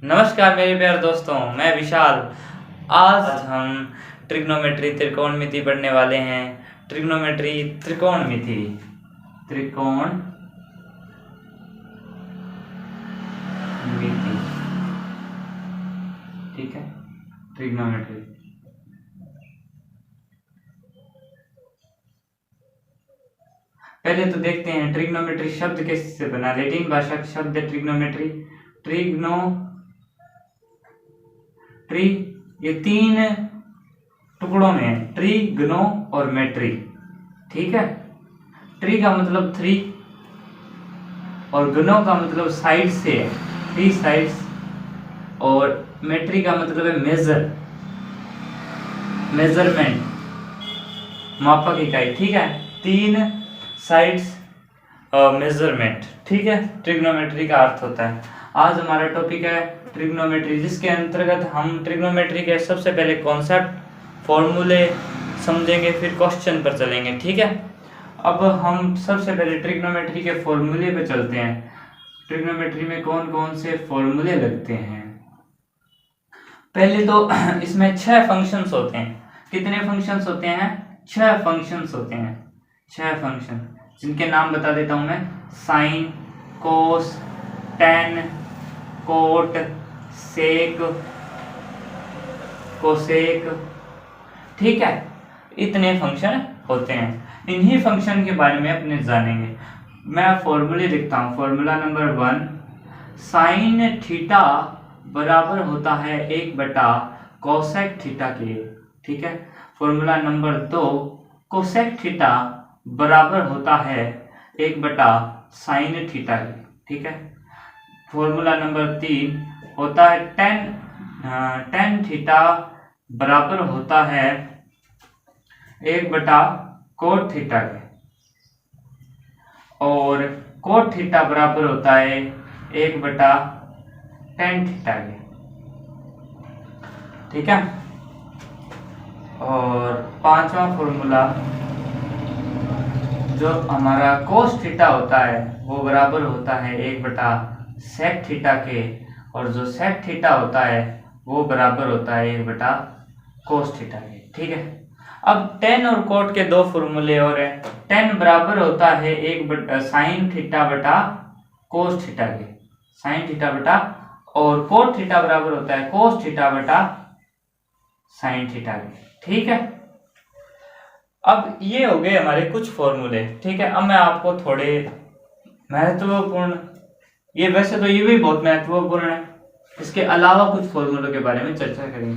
नमस्कार मेरे प्यारे दोस्तों, मैं विशाल। आज हम ट्रिग्नोमेट्री त्रिकोणमिति पढ़ने वाले हैं। ट्रिग्नोमेट्री त्रिकोणमिति ठीक है। ट्रिग्नोमेट्री पहले तो देखते हैं ट्रिग्नोमेट्री शब्द किससे बना। लैटिन भाषा का शब्द है ट्रिग्नोमेट्री। ट्री ये तीन टुकड़ों में है, ट्री, ग्नो और मेट्री। ठीक है। ट्री का मतलब थ्री और ग्नो का मतलब साइड से है, थ्री साइड्स। और मेट्री का मतलब है मेजरमेंट, मापक इकाई। ठीक है, तीन साइड्स मेजरमेंट। ठीक है, ट्रिग्नोमेट्री का अर्थ होता है। आज हमारा टॉपिक है ट्रिग्नोमेट्री, जिसके अंतर्गत हम ट्रिग्नोमेट्री के सबसे पहले कॉन्सेप्ट, फॉर्मूले समझेंगे, फिर क्वेश्चन पर चलेंगे। ठीक है। अब हम सबसे पहले ट्रिग्नोमेट्री के फॉर्मूले पे चलते हैं। ट्रिग्नोमेट्री में कौन कौन से फॉर्मूले लगते हैं। पहले तो इसमें 6 फंक्शंस होते हैं। कितने फंक्शंस होते हैं? 6 फंक्शंस होते हैं। 6 फंक्शन, जिनके नाम बता देता हूं मैं। साइन, कोस, टेन, कोट, सेक, कोसेक। ठीक है, इतने फंक्शन होते हैं। इन्हीं फंक्शन के बारे में अपने जानेंगे। मैं फॉर्मूले लिखता हूं। फॉर्मूला नंबर 1, साइन थीटा बराबर होता है 1 बटा कोसेक थीटा के। ठीक है। फॉर्मूला नंबर 2, कोसेक थीटा बराबर होता है 1 बटा साइन थीटा के। ठीक है। फॉर्मूला नंबर 3 होता है टेन थीटा बराबर होता है 1 बटा कोट थीटा के। और कोट थीटा बराबर होता है 1 बटा टेन थीटा के। ठीक है। और 5वां फॉर्मूला, जो हमारा कोस थीटा होता है वो बराबर होता है 1 बटा सेक थीटा के। और जो सेक थीटा होता है वो बराबर होता है 1 बटा कोस थीटा के। ठीक है। अब टेन और कोट के 2 फॉर्मूले और हैं। टेन बराबर होता है 1 बटा साइन थीटा बटा कोस थीटा के, साइन थीटा बटा। और कोट थीटा बराबर होता है कोस थीटा बटा साइन थीटा के। ठीक है। अब ये हो गए हमारे कुछ फॉर्मूले। ठीक है। अब मैं आपको थोड़े महत्वपूर्ण, ये वैसे तो ये भी बहुत महत्वपूर्ण है, इसके अलावा कुछ फॉर्मूलों के बारे में चर्चा करेंगे।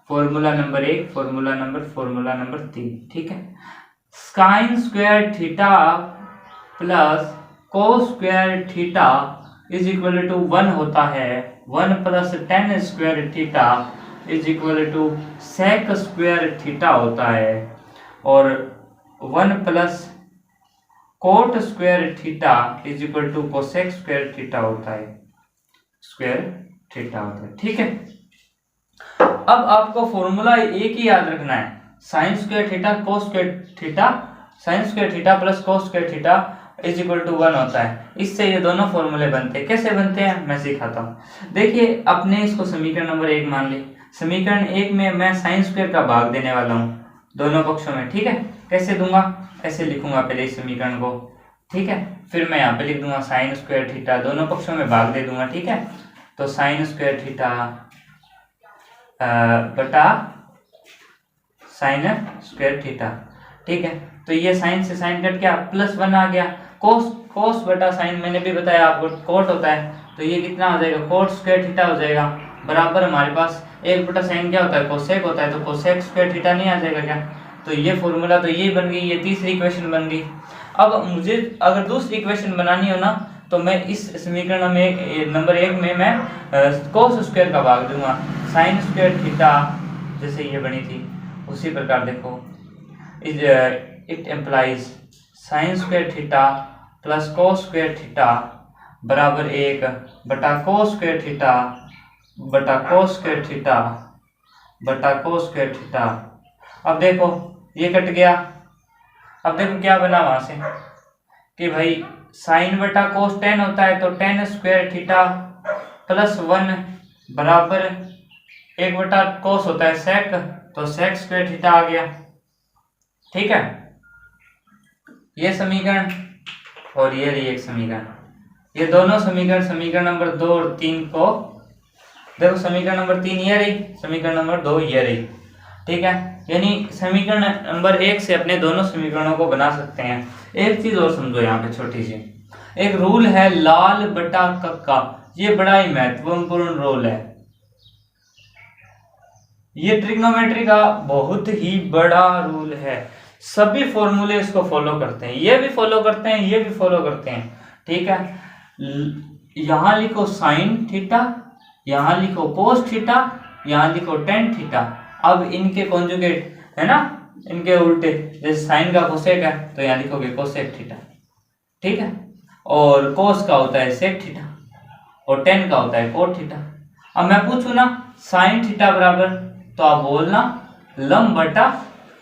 Formula number 1, formula number 3। ठीक है। Sine square theta plus cos square theta is equal to 1 होता है 1 plus tan square theta is equal to sec square theta होता है। और 1 plus cot square theta is equal to cosec square theta होता है, ठीक है। अब आपको फॉर्मूला एक ही याद रखना है, sine square theta cos square theta, sine square theta plus cos square theta is equal to 1 होता है। इससे ये दोनों फॉर्मूले बनते हैं। कैसे बनते हैं मैं सिखाता हूँ। देखिए, अपने इसको समीकरण नंबर 1 मान ली। समीकरण 1 में मैं साइन स्क्वायर का भाग देने वाला हूँ दोनों पक्षों में। ठीक है। कैसे दूंगा? ऐसे लिखूंगा पहले इस समीकरण को। ठीक है। फिर मैं यहाँ पे लिख दूंगा साइन स्क्वायर थीटा, दोनों पक्षों में भाग दे दूंगा। ठीक है। तो साइन स्क्वायर थीटा बटा साइन स्क्वायर थीटा। ठीक है। तो ये साइन से साइन कट गया, प्लस 1 आ गया। कोस बटा साइन मैंने भी बताया आपको कोट होता है, तो ये कितना हो जाएगा? कोट स्क्वायर थीटा हो जाएगा। बराबर हमारे पास 1 बटा साइन क्या होता है? कोसेक होता है, तो कोसेक स्क्वायर थीटा नहीं आ जाएगा क्या? तो ये फॉर्मूला तो ये बन गई, ये तीसरी इक्वेशन बन गई। अब मुझे अगर दूसरी इक्वेशन बनानी हो ना, तो मैं इस समीकरण में नंबर 1 में मैं कोस स्क्वायर का भाग दूंगा। साइन स्क्वायर थीटा जैसे ये बनी थी उसी प्रकार देखो, it implies sine square theta plus cos square theta बराबर 1 बटा कोस स्क्वायर थीटा बटा कोस स्क्वायर थीटा बटा कोस स्क्वायर थीटा। अब देखो ये कट गया। अब देखो क्या बना वहां से कि भाई साइन बटा कोस टेन होता है, तो टेन स्क्वायर थीटा प्लस 1 बराबर 1/cos होता है sec, तो sec स्क्वायर थीटा आ गया। ठीक है, ये समीकरण और ये रही एक समीकरण। ये दोनों समीकरण नंबर 2 और 3 को देखो, समीकरण नंबर 3 ये रही, समीकरण नंबर 2 ये रही। ठीक है, यानी समीकरण नंबर 1 से अपने दोनों समीकरणों को बना सकते हैं। एक चीज और समझो यहाँ पे छोटी सी, एक रूल है लाल बटा कक्का, ये बड़ा ही महत्वपूर्ण रूल है। ये ट्रिग्नोमेट्री का बहुत ही बड़ा रूल है, सभी फॉर्मूले इसको फॉलो करते हैं, ये भी फॉलो करते हैं, ये भी फॉलो करते हैं। ठीक है, यहां लिखो साइन थीटा, यहां लिखो कोस थीटा, यहां लिखो टेन थीटा। अब इनके कॉन्जुगेट है ना, इनके उल्टे, जैसे साइन का कोसेक है तो यहां लिखोगे कोसेक थीटा। ठीक है, और कोस का होता है सेक थीटा और टेन का होता है कोट थीटा। अब मैं पूछूं ना साइन थीटा बराबर, तो आप बोलना लंब बटा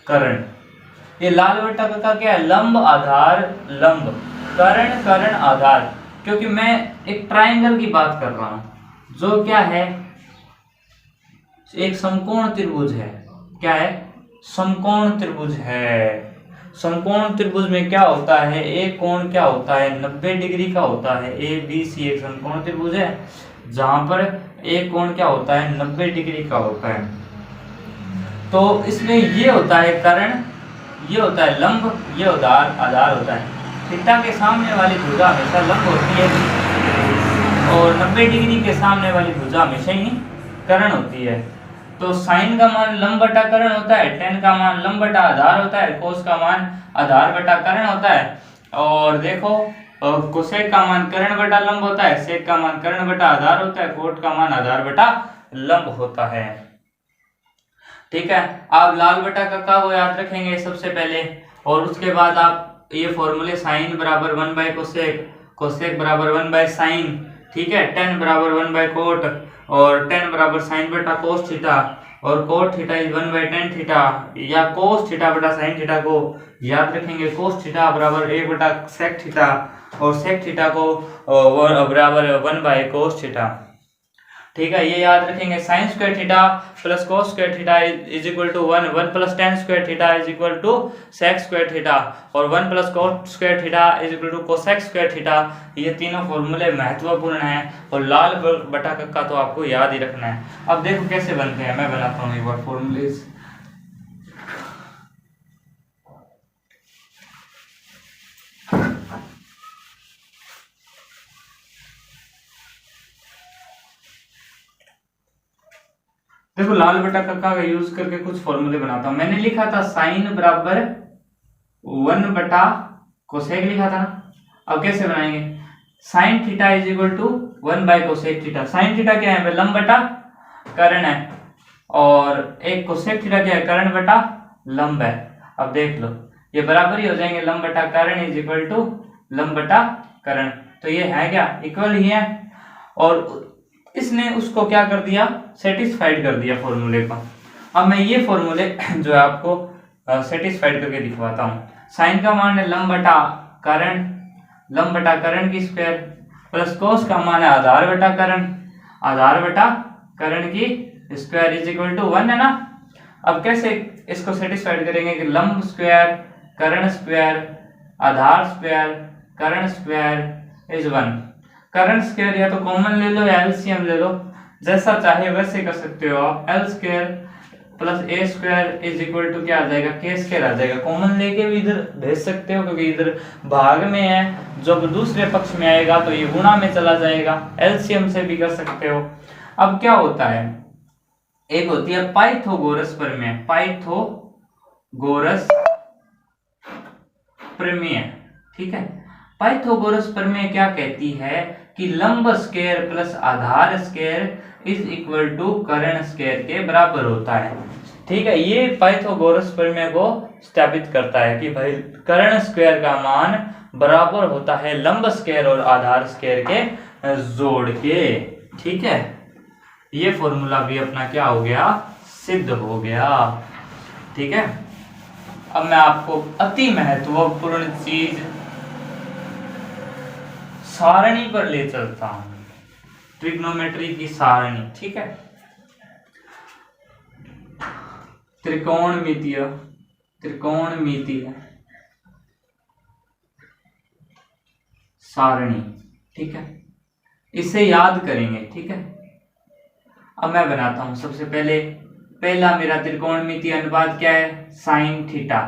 कर्ण। ये लाल बटा का क्या है, लंब आधार लंब, कर्ण कर्ण आधार, क्योंकि मैं एक ट्रायंगल की बात कर रहा हूं जो क्या है, एक समकोण त्रिभुज है। क्या है, समकोण त्रिभुज है। समकोण त्रिभुज में क्या होता है, एक कोण क्या होता है 90 डिग्री का होता है। ABC एक समकोण त्रिभुज है जहां पर एक कोण क्या होता है 90 डिग्री का होता है। तो इसमें ये होता है कर्ण, ये होता है लंब, ये आधार होता है। थीटा के सामने वाली भुजा हमेशा लंब होती है और 90 डिग्री के सामने वाली भुजा हमेशा ही कर्ण होती है। तो साइन का मान लंब बटा कर्ण होता है, टेन का मान लंब बटा आधार होता है, कोस का मान आधार बटा कर्ण होता है, और देखो कोसेक का मान कर्ण बटा लंब होता है, सेक का मान कर्ण बटा आधार होता है, कोट का मान आधार बटा लंब होता है। ठीक है, आप लाल बटा कक्का को याद रखेंगे सबसे पहले, और उसके बाद आप ये फॉर्मूले साइन बराबर 1/कोसेक, कोसेक बराबर 1/साइन, ठीक है, टेन बराबर 1/कोट, और टेन बराबर साइन बटा कोस थीटा, और cot theta is 1/tan theta, या कोस थीटा बटा साइन थीटा को याद रखेंगे कोस थीटा बराबर 1/सेक थीटा, और सेक थीटा को बराबर 1/कोस थीटा। ठीक है, ये याद रखेंगे। Sine square theta plus cos square theta is equal to 1, 1 plus tan square theta is equal to sec square theta, और 1 plus cot square theta is equal to cosec square theta. ये तीनों फॉर्मूले महत्वपूर्ण हैं, और लाल बटा कक्का तो आपको याद ही रखना है। अब देखो कैसे बनते हैं, मैं बनाता हूँ एक बार फॉर्मूले। देखो लाल बटा कक्का का यूज करके कुछ फॉर्मूले बनाता हूं। मैंने लिखा था साइन बराबर 1/कोसेक लिखा था ना। अब कैसे बनाएंगे, sine theta is equal to cosec theta. Sine theta क्या है, लंब बटा कर्ण है, और एक कोसेक थीटा क्या है, कर्ण बटा लंब है। अब देख लो ये बराबर ही हो जाएंगे, लंब बटा कर्ण इज इक्वल टू लंब बटा कर्ण। तो ये है क्या, इक्वल ही है, और इसने उसको क्या कर दिया, सेटिस्फाइड कर दिया फॉर्मूले को। अब मैं ये फॉर्मूले जो है आपको सेटिस्फाइड करके दिखवाता हूँ। साइन का मान है लंब बटा कर्ण की स्क्वायर, प्लस कोस का मान है आधार बटा कर्ण की स्क्वायर इज इक्वल टू 1 है ना। अब कैसे इसको सेटिस्फाइड करेंगे कि लंब स्क्वायर कर्ण स्क्वायर आधार स्क्वायर कर्ण स्क्वायर इज 1। कर्ण स्क्वायर या तो कॉमन ले लो या एलसीएम ले लो, जैसा चाहे वैसे कर सकते हो आप। L square plus A square is equal to क्या आ जाएगा, के स्क्वायर आ जाएगा। कॉमन लेके भी इधर भेज सकते हो, क्योंकि इधर भाग में है, जब दूसरे पक्ष में आएगा तो ये गुणा में चला जाएगा। एलसीएम से भी कर सकते हो। अब क्या होता है, एक होती है पाइथागोरस प्रमेय, पाइथागोरस प्रमेय। ठीक है, पाइथागोरस प्रमेय क्या कहती है कि लंब स्क्वायर प्लस आधार स्क्वायर इज इक्वल टू कर्ण स्क्वायर के बराबर होता है। ठीक है, ये पाइथागोरस प्रमेय को स्थापित करता है कि भाई कर्ण स्क्वायर का मान बराबर होता है लंब स्क्वायर और आधार स्क्वायर के जोड़ के। ठीक है, ये फॉर्मूला भी अपना क्या हो गया, सिद्ध हो गया। ठीक है, अब मैं आपको अति महत्वपूर्ण चीज सारणी पर ले चलता हूं। ट्रिग्नोमेट्री की सारणी, ठीक है। त्रिकोणमितीय सारणी, ठीक है, इसे याद करेंगे, ठीक है। अब मैं बनाता हूं। सबसे पहला मेरा त्रिकोणमितीय अनुपात क्या है, साइन थीटा।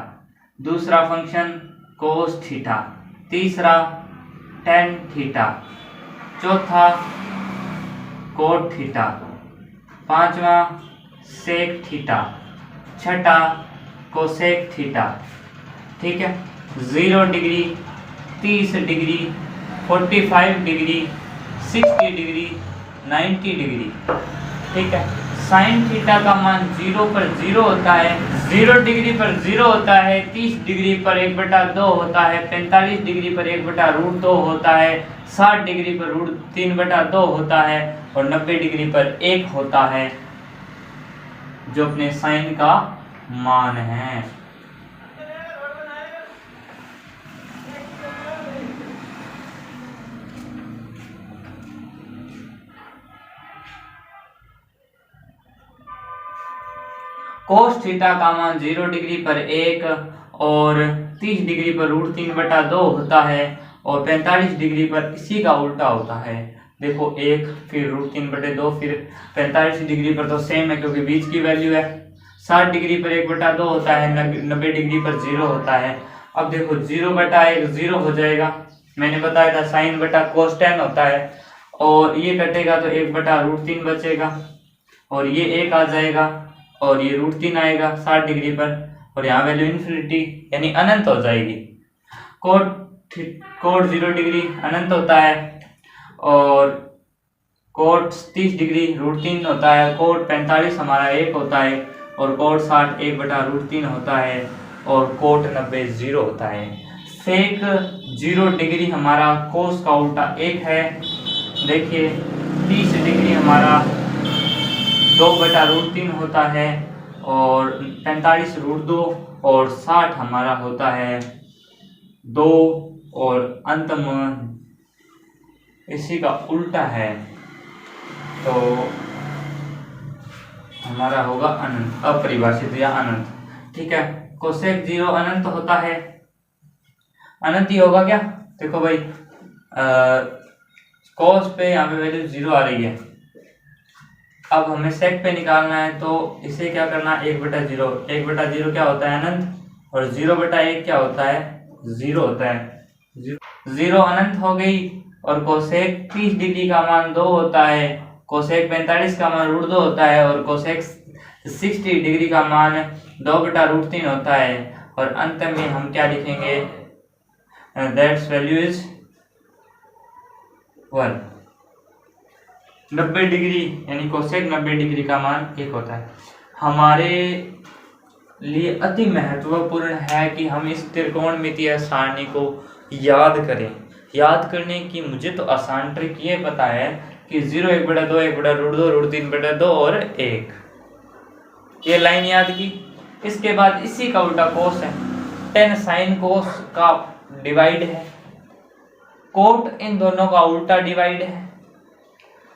दूसरा फंक्शन कोस थीटा। तीसरा टेन थीटा। चौथा कोट थीटा। पांचवा सेक थीटा। छठा कोसेक थीटा, ठीक है। 0 degree, 30 degree, 45 degree, 60 degree, 90 degree, ठीक है। साइन थीटा का मान 0 पर 0 होता है, 0 डिग्री पर 0 होता है, 30 डिग्री पर 1/2 होता है, 45 डिग्री पर 1/√2 होता है, 60 डिग्री पर √3/2 होता है और 90 डिग्री पर 1 होता है, जो अपने साइन का मान है। कोस थीटा का मान 0 डिग्री पर 1 और 30 डिग्री पर √3/2 होता है और 45 डिग्री पर इसी का उल्टा होता है। देखो 1 फिर √3/2 फिर 45 डिग्री पर तो सेम है क्योंकि बीच की वैल्यू है। 60 डिग्री पर 1/2 होता है, 90 डिग्री पर 0 होता है। अब देखो 0/1 0 हो जाएगा। मैंने बताया था साइन बटा कोस tan होता है और ये कटेगा तो 1/√3 बचेगा और ये 1 आ जाएगा और ये √3 आएगा 60 डिग्री पर और यहाँ वैल्यू इन्फिनिटी यानी अनंत हो जाएगी। कोट 0 डिग्री अनंत होता है और कोट 30 डिग्री √3 होता है। कोट 45 हमारा 1 होता है और कोट 60 1/√3 होता है और कोट 90 0 होता है। सेक 0 डिग्री हमारा कोस का उल्टा 1 है। देखिए 30 डिग्री हमारा 2/√3 होता है और 45 √2 और 60 हमारा होता है 2 और अंत में इसी का उल्टा है तो हमारा होगा अनंत, अपरिभाषित या अनंत, ठीक है। कोसेक 0 अनंत होता है, अनंत ही होगा क्या। देखो भाई कोस पे यहाँ पे वैल्यू 0 आ रही है। अब हमें सेक पे निकालना है तो इसे क्या करना, 1/0। 1/0 क्या होता है, अनंत, और 0/1 क्या होता है, 0 होता है। 0 अनंत हो गई और कोसेक 30 डिग्री का मान 2 होता है, कोसेक 45 का मान √2 होता है और कोसेक 60 डिग्री का मान 2/√3 होता है और अंत में हम क्या लिखेंगे, दैट्स वैल्यू इज 1। 90 डिग्री यानी कोसेक 90 डिग्री का मान 1 होता है। हमारे लिए अति महत्वपूर्ण है कि हम इस त्रिकोणमितीय सारणी को याद करें। याद करने की मुझे तो आसान ट्रिक ये पता है कि 0 1/2 1/√2 √3/2 और 1, ये लाइन याद की। इसके बाद इसी का उल्टा कोस है, tan साइन कोस का डिवाइड है, कोट इन दोनों का उल्टा डिवाइड है,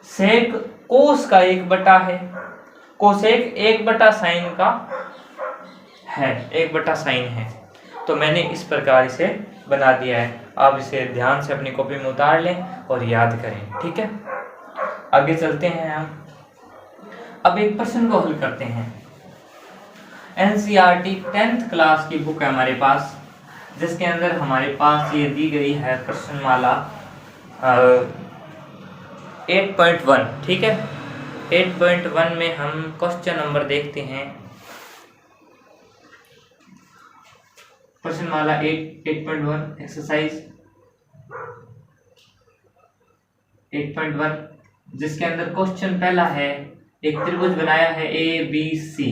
सेक कोस का 1/, है कोसेक 1/साइन का है, 1/साइन है। तो मैंने इस प्रकार इसे बना दिया है। आप इसे ध्यान से अपनी कॉपी में उतार लें और याद करें, ठीक है। आगे चलते हैं हम, अब एक प्रश्न को हल करते हैं। NCERT 10th क्लास की बुक है हमारे पास, जिसके अंदर हमारे पास ये दी गई है प्रश्नमाला 8.1, ठीक है। 8.1 में हम क्वेश्चन नंबर देखते हैं। प्रश्नमाला 8.1 एक्सरसाइज 8.1, जिसके अंदर क्वेश्चन पहला है, एक त्रिभुज बनाया है ABC,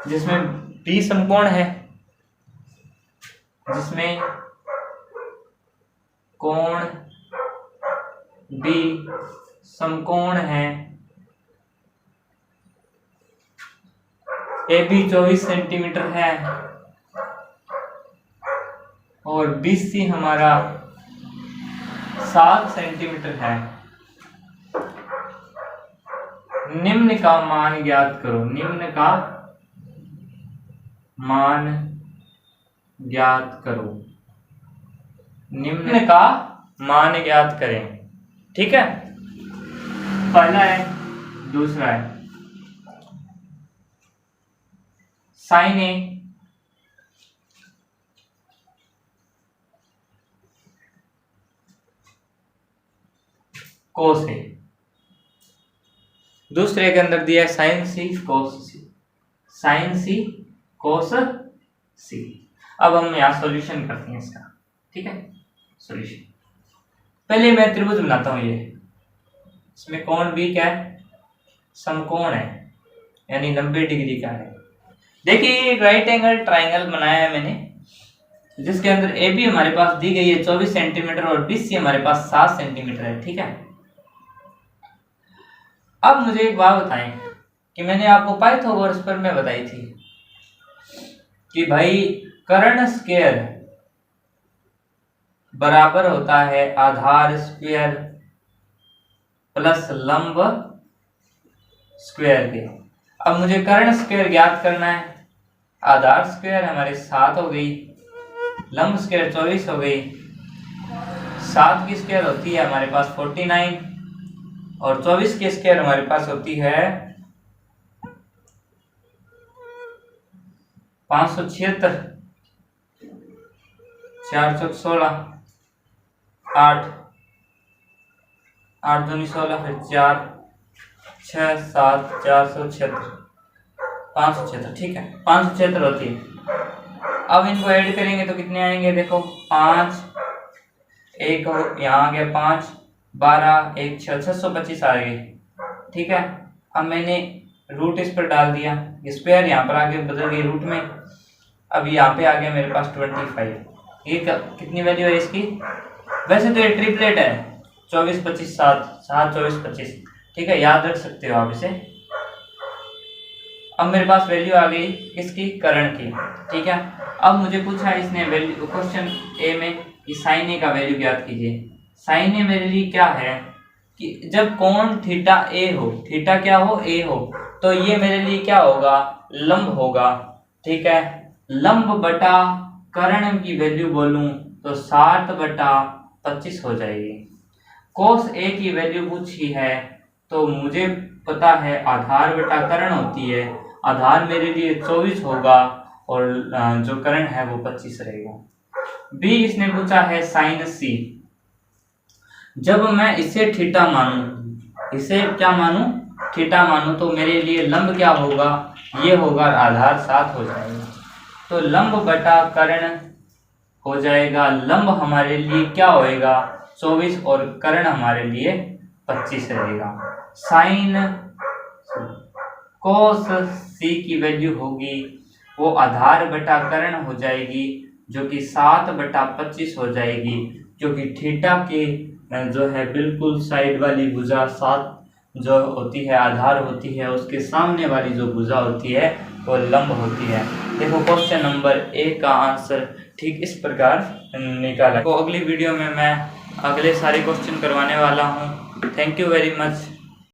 जिसमें B समकोण है, जिसमें कोण B समकोण है। AB 24 सेंटीमीटर है और BC हमारा 7 सेंटीमीटर है। निम्न का मान ज्ञात करो, निम्न का मान ज्ञात करो, निम्न का मान ज्ञात करें। ठीक है, पहला है, दूसरा है साइन ए कोस ए, दूसरे के अंदर दिया है साइन सी कोस सी, साइन सी कोस सी। अब हम यहाँ सॉल्यूशन करते हैं इसका। ठीक है, सॉल्यूशन पहले मैं त्रिभुज बनाता हूँ। ये इसमें कोण भी क्या है, समकोण है, यानी 90 डिग्री का है। देखिए एक राइट एंगल ट्राइंगल बनाया है मैंने, जिसके अंदर ए बी हमारे पास दी गई है 24 सेंटीमीटर और बी सी हमारे पास 7 सेंटीमीटर है। ठीक है, अब मुझे एक बात बताएं कि मैंने आपको पाइथागोरस पर मैं बताई थी कि भाई कर्ण स्क्वायर बराबर होता है आधार स्क्वायर प्लस लंब स्क्वायर के। अब मुझे कर्ण स्क्वायर ज्ञात करना है। आधार स्क्वायर हमारे 7 हो गई, लंब स्क्वायर 24 हो गई, 7 की स्क्वायर होती है हमारे पास 49 और 24 की स्क्वायर हमारे पास होती है 576, 4 चौक 16, 8 8 दूनी 16, फिर 4 6 7 476, 576। ठीक है, 576 होती है। अब इनको ऐड करेंगे तो कितने आएंगे, देखो 5 एक यहाँ आ गया 5 12 1 6 625 आ गए। ठीक है, अब मैंने रूट इस पर डाल दिया, स्क्वायर यहाँ पर आगे बदल गई रूट में। अब यहाँ पे आ गया मेरे पास 25। ये कितनी वैल्यू है इसकी, वैसे तो ये ट्रिपलेट है 24 25 7 7 24 25। ठीक है, याद रख सकते हो आप इसे। अब मेरे पास वैल्यू आ गई किसकी, कर्ण की। ठीक है, अब मुझे पूछा है इसने वैल्यू क्वेश्चन ए में कि साइन ए का वैल्यू ज्ञात कीजिए। साइन ए मेरे लिए क्या है कि जब कोण थीटा ए हो, थीटा क्या हो, ए हो, तो ये मेरे लिए क्या होगा, लंब होगा। ठीक है, लंब बटा कर्ण की वैल्यू बोलूं तो 60/25 हो जाएगी। कोस ए की वैल्यू पूछी है तो मुझे पता है आधार बटा कर्ण होती है। आधार मेरे लिए 24 होगा और जो कर्ण है वो 25 रहेगा। बी इसने पूछा है साइन सी। जब मैं इसे थीटा मानूं, इसे क्या मानूं, थीटा मानूं, तो मेरे लिए लंब क्या होगा, ये होगा आधार 7 हो जाएगा। तो लंब बटा कर्ण हो जाएगा, लंब हमारे लिए क्या होएगा 24 और कर्ण हमारे लिए 25 रहेगा। साइन कोस सी की वैल्यू होगी वो आधार बटा कर्ण हो जाएगी, जो कि 7/25 हो जाएगी, क्योंकि थीटा के जो है बिल्कुल साइड वाली भुजा 7 जो होती है आधार होती है, उसके सामने वाली जो भुजा होती है वो लंब होती है। देखो क्वेश्चन नंबर ए का आंसर ठीक इस प्रकार निकाला। तो अगली वीडियो में मैं अगले सारे क्वेश्चन करवाने वाला हूँ। Thank you very much.